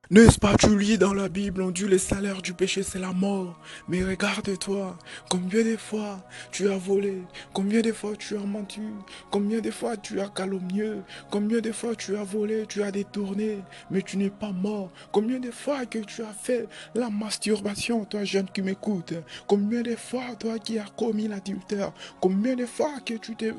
N'est-ce pas, tu lis dans la Bible, on dit le salaire du péché c'est la mort. Mais regarde-toi, combien de fois tu as volé, combien de fois tu as menti, combien de fois tu as calomnié, combien de fois tu as volé, tu as détourné, mais tu n'es pas mort. Combien de fois que tu as fait la masturbation, toi jeune qui m'écoute, combien de fois toi qui as commis l'adultère, combien de fois que tu t'es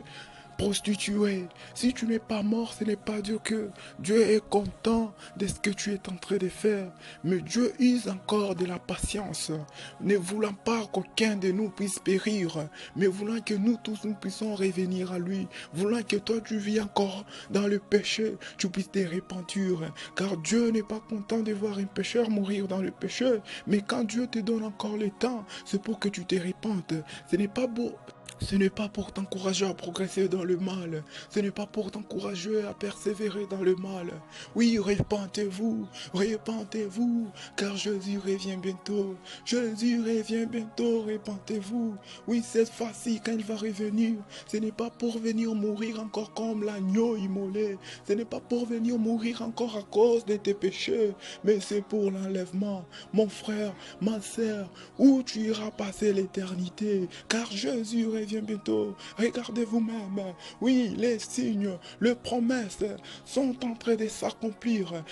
prostituée. Si tu n'es pas mort, ce n'est pas Dieu que Dieu est content de ce que tu es en train de faire. Mais Dieu use encore de la patience, ne voulant pas qu'aucun de nous puisse périr, mais voulant que nous tous nous puissions revenir à lui, voulant que toi tu vis encore dans le péché, tu puisses te repentir. Car Dieu n'est pas content de voir un pécheur mourir dans le péché, mais quand Dieu te donne encore le temps, c'est pour que tu te repentes. Ce n'est pas beau. Ce n'est pas pour t'encourager à progresser dans le mal. Ce n'est pas pour t'encourager à persévérer dans le mal. Oui, repentez-vous, repentez-vous, car Jésus revient bientôt. Jésus revient bientôt, repentez-vous. Oui, cette fois-ci, quand il va revenir, ce n'est pas pour venir mourir encore comme l'agneau immolé. Ce n'est pas pour venir mourir encore à cause de tes péchés, mais c'est pour l'enlèvement. Mon frère, ma sœur, où tu iras passer l'éternité, car Jésus revient bientôt. Regardez vous-même. Oui, les signes, les promesses sont en train de s'accomplir.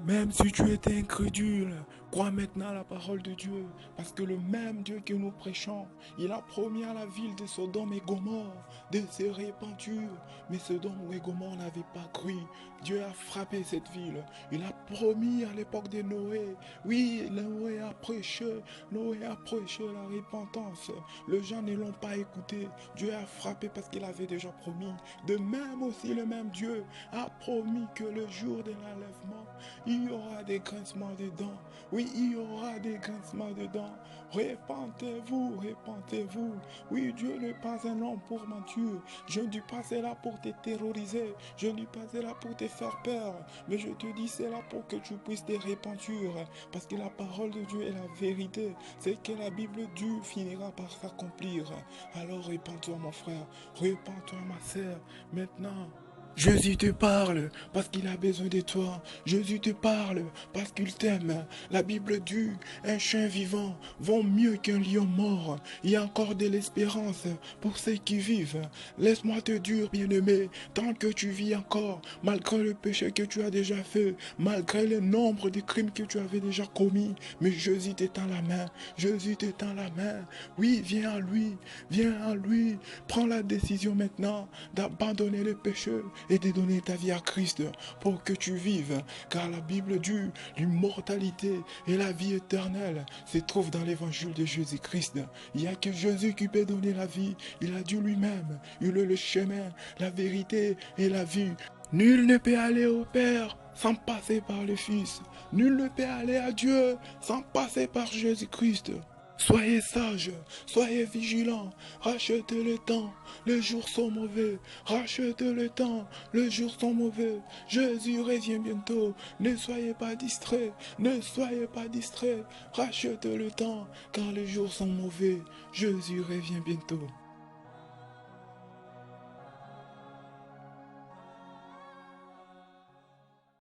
Même si tu étais incrédule, crois maintenant à la parole de Dieu, parce que le même Dieu que nous prêchons, il a promis à la ville de Sodome et Gomorre de se repentir, mais Sodome et Gomorre n'avaient pas cru. Dieu a frappé cette ville. Il a promis à l'époque de Noé. Oui, Noé a prêché la repentance. Les gens ne l'ont pas écouté. Dieu a frappé parce qu'il avait déjà promis. De même aussi, le même Dieu a promis que le jour de l'enlèvement, il y aura des grincements de dents. Oui, il y aura des grincements de dents. Repentez-vous, repentez-vous. Oui, Dieu n'est pas un homme pour mentir. Je ne dis pas c'est là pour te terroriser. Je ne dis pas c'est là pour te faire peur. Mais je te dis c'est là pour que tu puisses te repentir. Parce que la parole de Dieu est la vérité. C'est que la Bible dit finira par s'accomplir. Alors repens-toi mon frère. Repens-toi ma sœur. Maintenant. Jésus te parle parce qu'il a besoin de toi. Jésus te parle parce qu'il t'aime. La Bible dit, un chien vivant vaut mieux qu'un lion mort. Il y a encore de l'espérance pour ceux qui vivent. Laisse-moi te dire, bien-aimé, tant que tu vis encore, malgré le péché que tu as déjà fait, malgré le nombre de crimes que tu avais déjà commis, mais Jésus t'étend la main. Jésus t'étend la main. Oui, viens à lui. Viens à lui. Prends la décision maintenant d'abandonner le péché et de donner ta vie à Christ pour que tu vives. Car la Bible dit, l'immortalité et la vie éternelle se trouvent dans l'évangile de Jésus-Christ. Il n'y a que Jésus qui peut donner la vie. Il a dit lui-même, il est le chemin, la vérité et la vie. Nul ne peut aller au Père sans passer par le Fils. Nul ne peut aller à Dieu sans passer par Jésus-Christ. Soyez sages, soyez vigilants, rachetez le temps, les jours sont mauvais, rachetez le temps, les jours sont mauvais, Jésus revient bientôt, ne soyez pas distraits, ne soyez pas distraits, rachetez le temps, car les jours sont mauvais, Jésus revient bientôt.